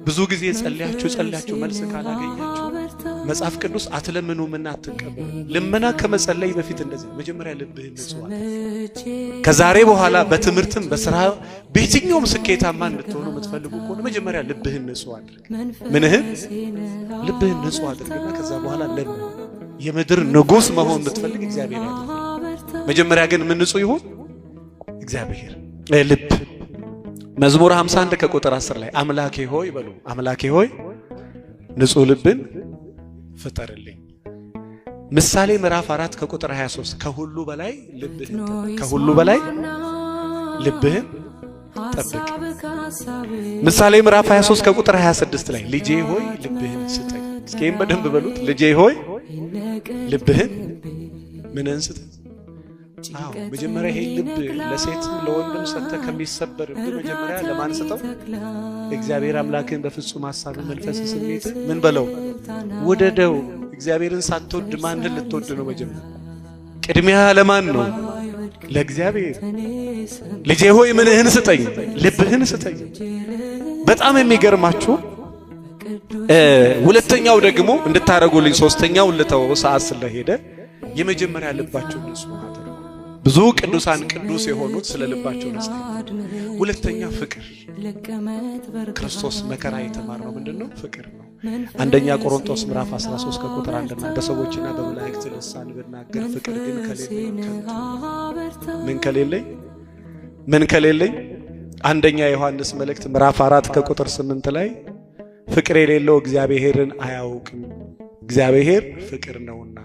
ብዙ ጊዜ ጸልያችሁ መልስ ካላገኛችሁ መጽሐፍ ቅዱስ አትለምኑምና አትቀበሉ። ልመና ከመጸለይ በፊት እንደዚህ መጀመሪያ ልብህን ንጹህ አድርግ። ከዛሬ በኋላ በትምህርትም በስራ በየትኛውም ስኬታማ እንድትሆኑ የምትፈልጉ ከሆነ መጀመሪያ ልብህን ንጹህ አድርግ። ምንህን? ልብህን ንጹህ አድርግና ከዛ በኋላ ለምን የምድር ንጉስ መሆን የምትፈልግ እግዚአብሔር ያድርግ። መጀመሪያ ግን ምን ንጹህ ይሁን? እግዚአብሔር ልብ። መዝሙር 51 ከቁጥር 10 ላይ አምላኬ ሆይ በሉ፣ አምላኬ ሆይ ንጹህ ልብን ፍጠርልኝ። ምሳሌ ምዕራፍ 4 ከቁጥር 23 ከሁሉ በላይ ልብህን ጠብቅ። ምሳሌ ምዕራፍ 23 ከቁጥር 26 ላይ ልጄ ሆይ ልብህን ስጠኝ። እስኪም በደንብ በሉት፣ ልጄ ሆይ ልብህን ምንን ስጠኝ? አዎ መጀመሪያ ይሄ ልብ ለሴት ለወንድም ሰጥተህ ከሚሰበርብህ መጀመሪያ ለማን ሰጠው? እግዚአብሔር አምላክን በፍጹም ሐሳብ መንፈስ ስሜት ምን በለው ወደደው። እግዚአብሔርን ሳትወድ ማንን ልትወድ ነው? መጀመሪያ ቅድሚያ ለማን ነው? ለእግዚአብሔር። ልጄ ሆይ ምንህን ስጠኝ? ልብህን ስጠኝ። በጣም የሚገርማችሁ ሁለተኛው ደግሞ እንድታረጉልኝ ሶስተኛውን ልተው ሰዓት ስለሄደ የመጀመሪያ ልባቸው ንጹህ ነው። ብዙ ቅዱሳን ቅዱስ የሆኑት ስለ ልባቸው ንጽህ። ሁለተኛ ፍቅር። ክርስቶስ መከራ የተማረው ምንድነው? ፍቅር ነው። አንደኛ ቆሮንቶስ ምዕራፍ 13 ከቁጥር 1 እና በሰዎችና በመላእክት ልሳን ብናገር ፍቅር ግን ከሌለኝ ምን ከሌለኝ አንደኛ ዮሐንስ መልእክት ምዕራፍ 4 ከቁጥር 8 ላይ ፍቅር የሌለው እግዚአብሔርን አያውቅም፣ እግዚአብሔር ፍቅር ነውና።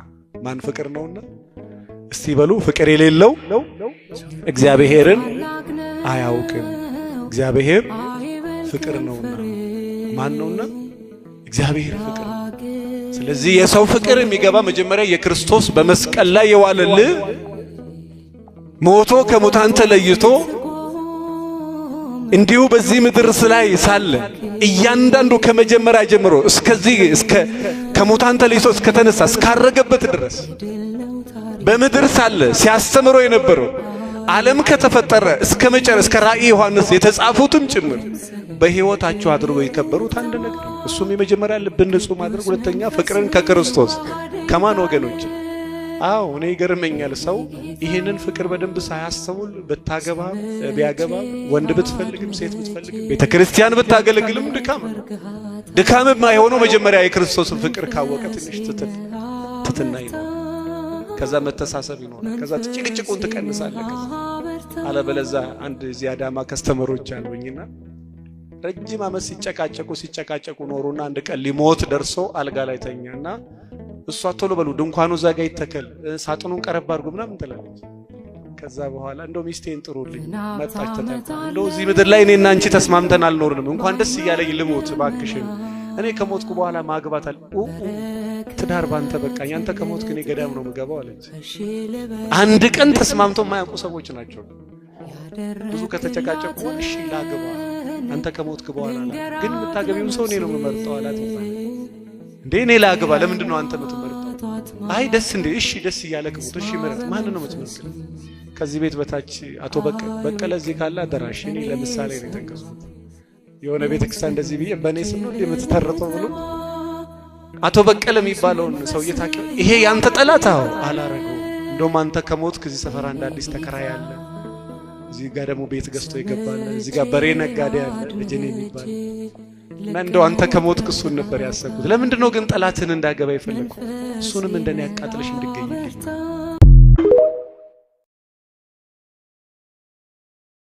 ማን ፍቅር ነውና? እስቲ በሉ፣ ፍቅር የሌለው እግዚአብሔርን አያውቅም፣ እግዚአብሔር ፍቅር ነውና። ማን ነውና? እግዚአብሔር ፍቅር። ስለዚህ የሰው ፍቅር የሚገባ መጀመሪያ የክርስቶስ በመስቀል ላይ የዋለልህ ሞቶ ከሙታን ተለይቶ እንዲሁ በዚህ ምድር ላይ ሳለ እያንዳንዱ ከመጀመሪያ ጀምሮ እስከዚህ ከሙታን ተለይቶ እስከተነሳ እስካረገበት ድረስ በምድር ሳለ ሲያስተምሮ የነበረው ዓለም ከተፈጠረ እስከ መጨረሻ እስከ ራእይ ዮሐንስ የተጻፉትም ጭምር በሕይወታቸው አድርጎ የከበሩት አንድ ነገር፣ እሱም የመጀመሪያ ልብን ንጹህ ማድረግ፣ ሁለተኛ ፍቅርን ከክርስቶስ ከማን ወገኖች? አዎ እኔ ይገርመኛል ሰው ይሄንን ፍቅር በደንብ ሳያስተውል ብታገባ ቢያገባ ወንድ ብትፈልግም ሴት ብትፈልግም ቤተክርስቲያን ብታገለግልም ድካም የማይሆነው መጀመሪያ የክርስቶስን ፍቅር ካወቀ ትንሽ ትትና ይኖር፣ ከዛ መተሳሰብ ይኖራል፣ ከዛ ጭቅጭቁን ትቀንሳለህ። ከዛ አለበለዛ አንድ እዚህ አዳማ ከስተመሮች አሉኝና ረጅም ዓመት ሲጨቃጨቁ ኖሩና አንድ ቀን ሊሞት ደርሶ አልጋ ላይ ተኛና እሷ ቶሎ በሉ ድንኳኑ እዛ ጋር ይተከል ሳጥኑን ቀረብ አድርጉ ምናምን ትላለች። ከዛ በኋላ እንደው ሚስቴን ጥሩልኝ መጣች ተጣጣ እንደው እዚህ ምድር ላይ እኔና አንቺ ተስማምተን አልኖርንም፣ እንኳን ደስ እያለኝ ልሞት ባክሽን፣ እኔ ከሞትኩ በኋላ ማግባታል ትዳር ባንተ በቃኝ፣ አንተ ከሞትክ እኔ ገዳም ነው የምገባው አለች። አንድ ቀን ተስማምቶ የማያውቁ ሰዎች ናቸው። ብዙ ከተጨቃጨቁ እሺ ላግባ አንተ ከሞትክ በኋላ ግን የምታገቢውን ሰው እኔ ነው የምመርጠው አላት። እንዴ እኔ ላግባ ለምንድን ነው አንተ የምትመርጠው? አይ ደስ እንዴ እሺ ደስ እያለክ ሞት እሺ ምረጥ። ማን ነው የምትመርጠው? ከዚህ ቤት በታች አቶ በቀለ እዚህ ካለ አደራሽ እኔ ለምሳሌ ነው የተንቀስኩት የሆነ ቤተክርስቲያን እንደዚህ ብዬ በእኔ ስም ነው የምትተርጠው ብሎ አቶ በቀለ የሚባለውን ሰውዬ ታውቂው? ይሄ ያንተ ጠላት? አዎ አላረገው። እንደውም አንተ ከሞትክ እዚህ ሰፈራ እንደ አዲስ ተከራይ አለ፣ እዚህ ጋር ደግሞ ቤት ገዝቶ ይገባል፣ እዚህ ጋር በሬ ነጋዴ አለ ልጅኔ የሚባል እና እንደው አንተ ከሞትክ እሱን ነበር ያሰብኩት። ለምንድን ነው ግን ጠላትን እንዳገባ ይፈልኩ? እሱንም እንደኔ ያቃጥልሽ እንድገኝልኝ